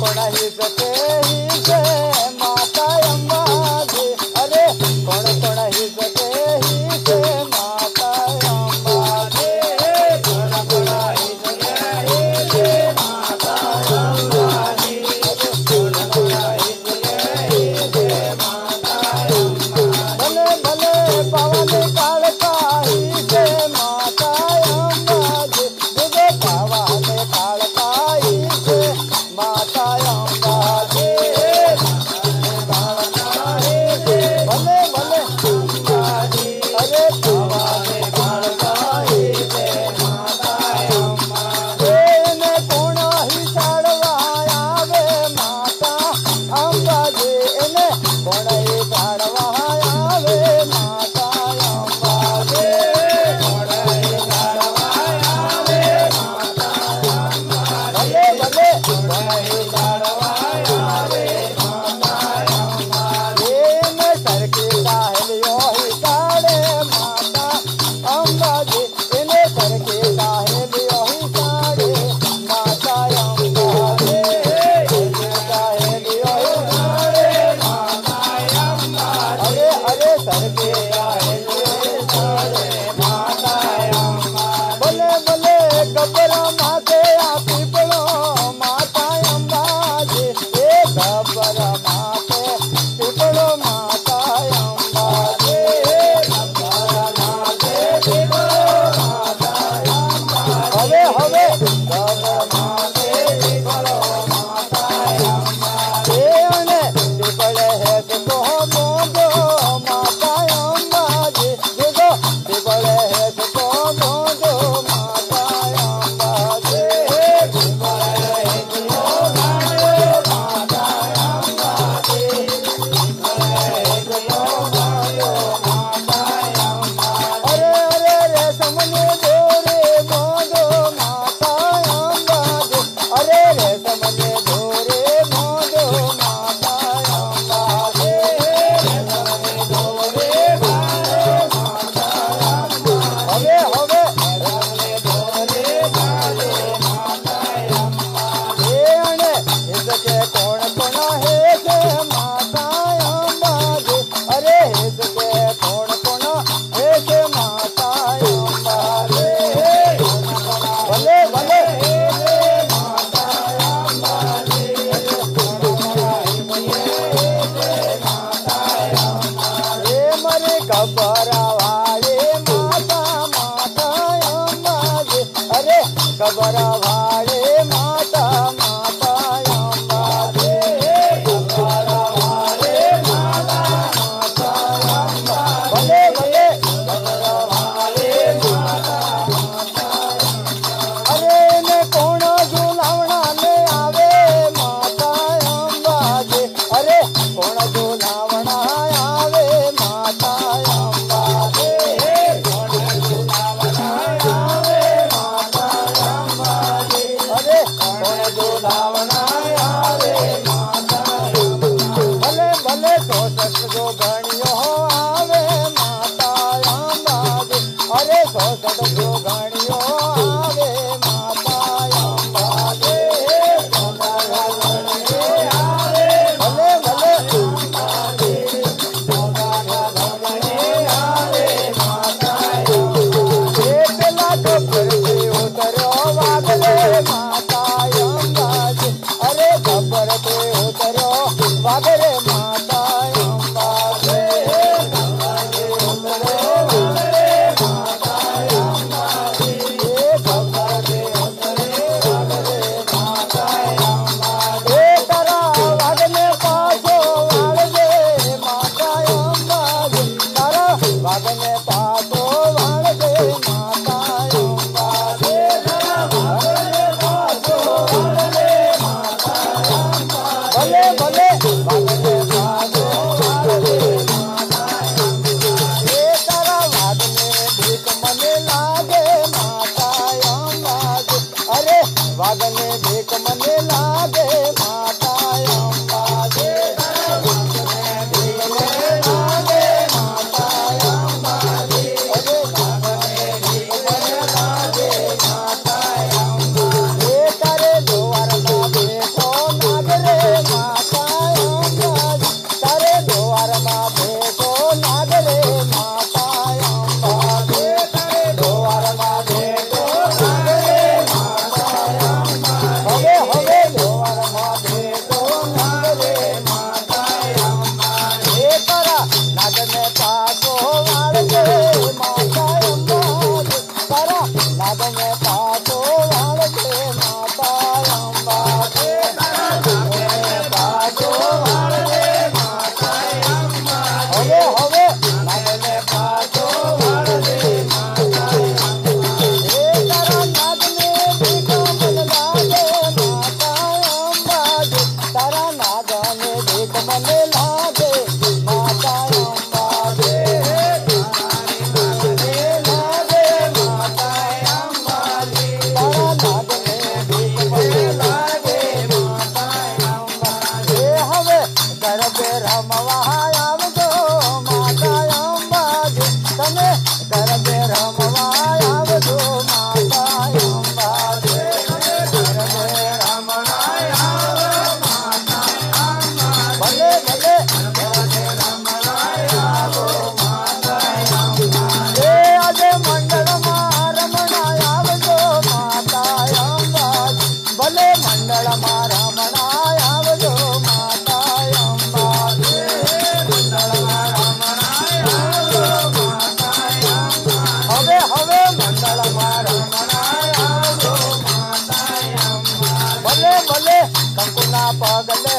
कोण ही सके ही से माता अम्बा जी अरे कोण ही सके ही से माता अम्बा जी कोण ही सके ही से माता अम्बा जी कोण ही सके ही से माता अम्बा भले भले पवन काल काही से माता अम्बा जी जुगे पवन काल काही से माता अम्बा जी भले भले अम्बा जी अरे पवन काल काही से माता अम्बा जी कोण ही चढ़वा आवे माता अम्बा जी इने कोण ही चढ़वा आवे माता अम्बा जी कोण ही चढ़वा आवे माता अम्बा भले भले कोण ही चढ़वा आवे माता अम्बा इने सर की साहेलियों ही साड़े माता अम्बा जी इने सर की साहेलियों ही साड़े माता अम्बा जी इने साहेलियों ही साड़े माता अम्बा अरे अरे सर की साहेलियों ही साड़े माता अम्बा भले भले गबरा माते आपी पड़ो माता अम्बा जी ए गबरा माते पिपड़ो माता अम्बा जी गबरा माते पिपड़ो माता अम्बा हवे हवे गबरा माते पिपड़ो माता अम्बा एने पिपड़े है को मोदो माता अम्बा जी जुगो पिपड़े है को मोदो माता अम्बा जी पिपड़े है को मोदो माता अम्बा जी पिपड़े है को मोदो माता अम्बा अरे अरे रेशम ने डोरे मोदो माता अम्बा जी अरे रेशम ने डोरे मोदो माता अम्बा जी रेशम ने डोरे मोदो माता अम्बा हवे हवे रेशम ने डोरे मोदो माता अम्बा एने इसके कोण है से माता अम्बा जी अरे इसके कोण है से माता अम्बा जी भले भले माता अम्बा जी माता अम्बा मरे गबरा वाले माता माता अम्बा जी अरे गबरा वाले माता माता अम्बा जी गबरा वाले माता माता अम्बा भले भले गबरा वाले माता माता अरे ने कोण झुलावणा ले आवे माता अम्बा जी अरे कोण झुलावणा आवे माता अम्बा जी कोण झुलावणा आवे माता अम्बा जी अरे कोण झुलावणा आवे माता भले भले सोसठ जो गणियो आवे माता अम्बा जी अरे सोसठ जो गणियो आवे माता अम्बा जी भले भले अम्बा जी पेला तो फिरती उतरो वागले माता अम्बा जी अरे गब्बर पे उतरो वागले माता अम्बा जी गब्बर पे उतरो वागले माता अम्बा जी गब्बर पे उतरो वागले माता अम्बा तारा वागले पासो वागले माता अम्बा जी तारा वागले पासो वागले माता अम्बा जी तारा वागले पासो वागले माता अम्बा भले भले वागले पासो वागले माता अम्बा तारा वागले भीख मने लागे माता अम्बा जी अरे वागले भीख मने लागे माता अम्बा जी वागले भीख मने लागे माता अम्बा जी अरे वागले भीख मने लागे माता अम्बा तारे जोवर ना बेटो ना મંડળમાં રમણાય આવજો માતા અંબા મંડળમાં રમણાય આવજો માતા અંબા હવે મંડળમાં રમણાય આવજો માતા અંબા ભલે ભલે કંકુના પગલે